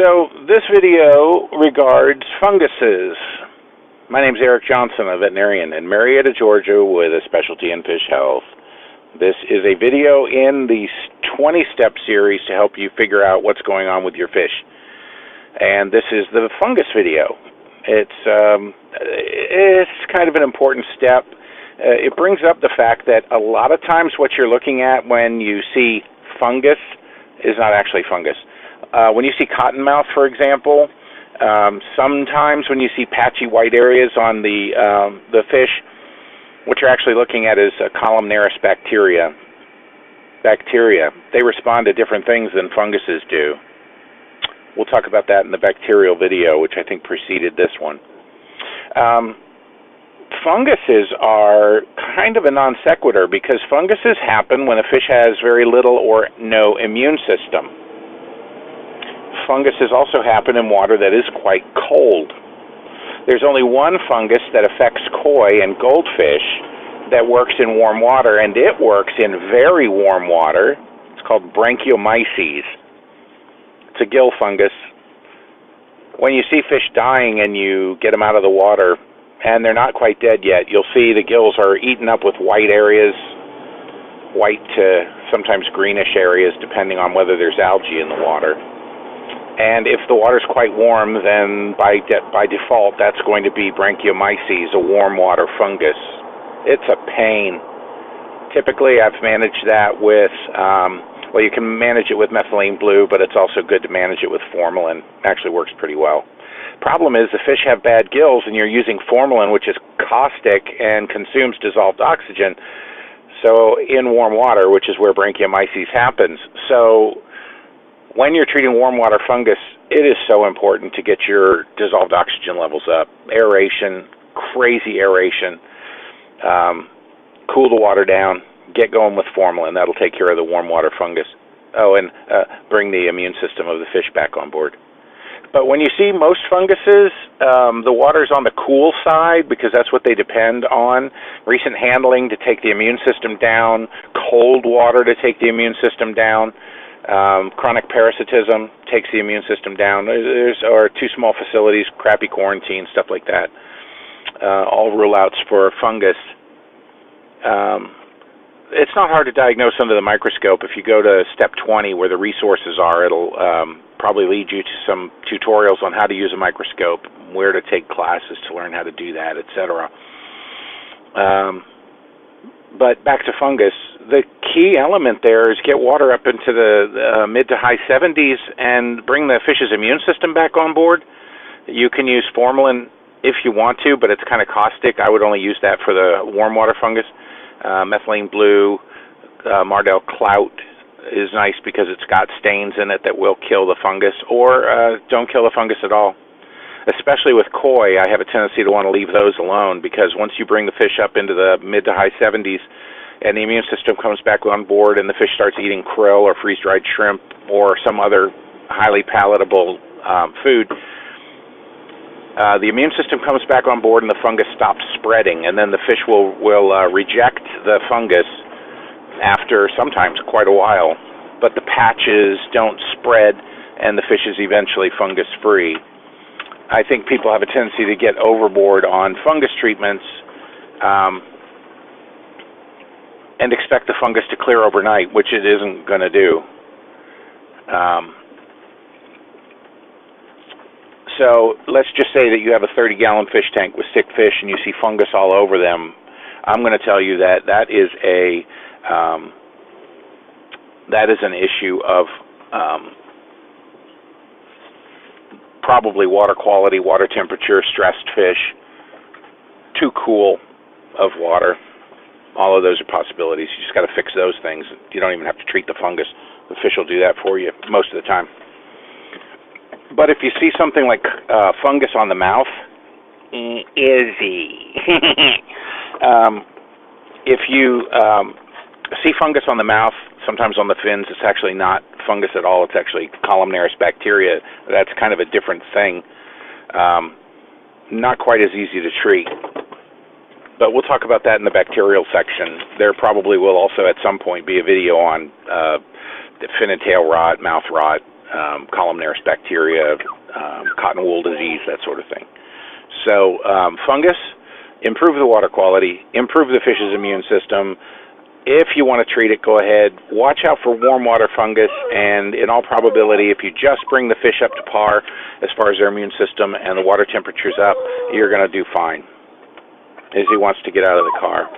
So this video regards funguses. My name is Erik Johnson, a veterinarian in Marietta, Georgia, with a specialty in fish health. This is a video in the 20-step series to help you figure out what's going on with your fish. And this is the fungus video. It's kind of an important step. It brings up the fact that a lot of times what you're looking at when you see fungus is not actually fungus. When you see cottonmouth, for example, sometimes when you see patchy white areas on the fish, what you're actually looking at is columnaris bacteria. They respond to different things than funguses do. We'll talk about that in the bacterial video, which I think preceded this one. Funguses are kind of a non sequitur because funguses happen when a fish has very little or no immune system. Funguses also happen in water that is quite cold. There's only one fungus that affects koi and goldfish that works in warm water, and it works in very warm water. It's called Branchiomyces. It's a gill fungus. When you see fish dying and you get them out of the water, and they're not quite dead yet, you'll see the gills are eaten up with white areas, white to sometimes greenish areas, depending on whether there's algae in the water. And if the water's quite warm, then by default, that's going to be Branchiomyces, a warm water fungus. It's a pain. Typically, I've managed that with, well, you can manage it with methylene blue, but it's also good to manage it with formalin. Actually works pretty well. Problem is the fish have bad gills, and you're using formalin, which is caustic and consumes dissolved oxygen, so in warm water, which is where Branchiomyces happens. So when you're treating warm water fungus, it is so important to get your dissolved oxygen levels up. Aeration, crazy aeration. Cool the water down. Get going with formalin. That'll take care of the warm water fungus. Oh, and bring the immune system of the fish back on board. But when you see most funguses, the water's on the cool side because that's what they depend on. Recent handling to take the immune system down. Cold water to take the immune system down. Chronic parasitism takes the immune system down. Or too small facilities, crappy quarantine, stuff like that. All rule outs for fungus. It's not hard to diagnose under the microscope. If you go to step 20 where the resources are, it'll probably lead you to some tutorials on how to use a microscope, where to take classes to learn how to do that, etc. But back to fungus, the key element there is get water up into the mid to high 70s and bring the fish's immune system back on board. You can use formalin if you want to, but it's kind of caustic. I would only use that for the warm water fungus. Methylene blue, Mardel Clout is nice because it's got stains in it that will kill the fungus, or don't kill the fungus at all. Especially with koi, I have a tendency to want to leave those alone because once you bring the fish up into the mid to high 70s and the immune system comes back on board and the fish starts eating krill or freeze-dried shrimp or some other highly palatable food, the immune system comes back on board and the fungus stops spreading, and then the fish will reject the fungus after sometimes quite a while. But the patches don't spread and the fish is eventually fungus-free. I think people have a tendency to get overboard on fungus treatments and expect the fungus to clear overnight, which it isn't going to do. So let's just say that you have a 30-gallon fish tank with sick fish and you see fungus all over them. I'm going to tell you that that is an issue of probably water quality, water temperature, stressed fish, too cool of water. All of those are possibilities. You just got to fix those things. You don't even have to treat the fungus. The fish will do that for you most of the time. But if you see something like fungus on the mouth, easy. If you see fungus on the mouth, sometimes on the fins, it's actually not fungus at all. It's actually columnaris bacteria. That's kind of a different thing. Not quite as easy to treat. But we'll talk about that in the bacterial section. There probably will also at some point be a video on fin and tail rot, mouth rot, columnaris bacteria, cotton wool disease, that sort of thing. So fungus, improve the water quality, improve the fish's immune system. If you want to treat it, go ahead. Watch out for warm water fungus, and in all probability, if you just bring the fish up to par as far as their immune system and the water temperature's up, you're going to do fine. Izzy wants to get out of the car.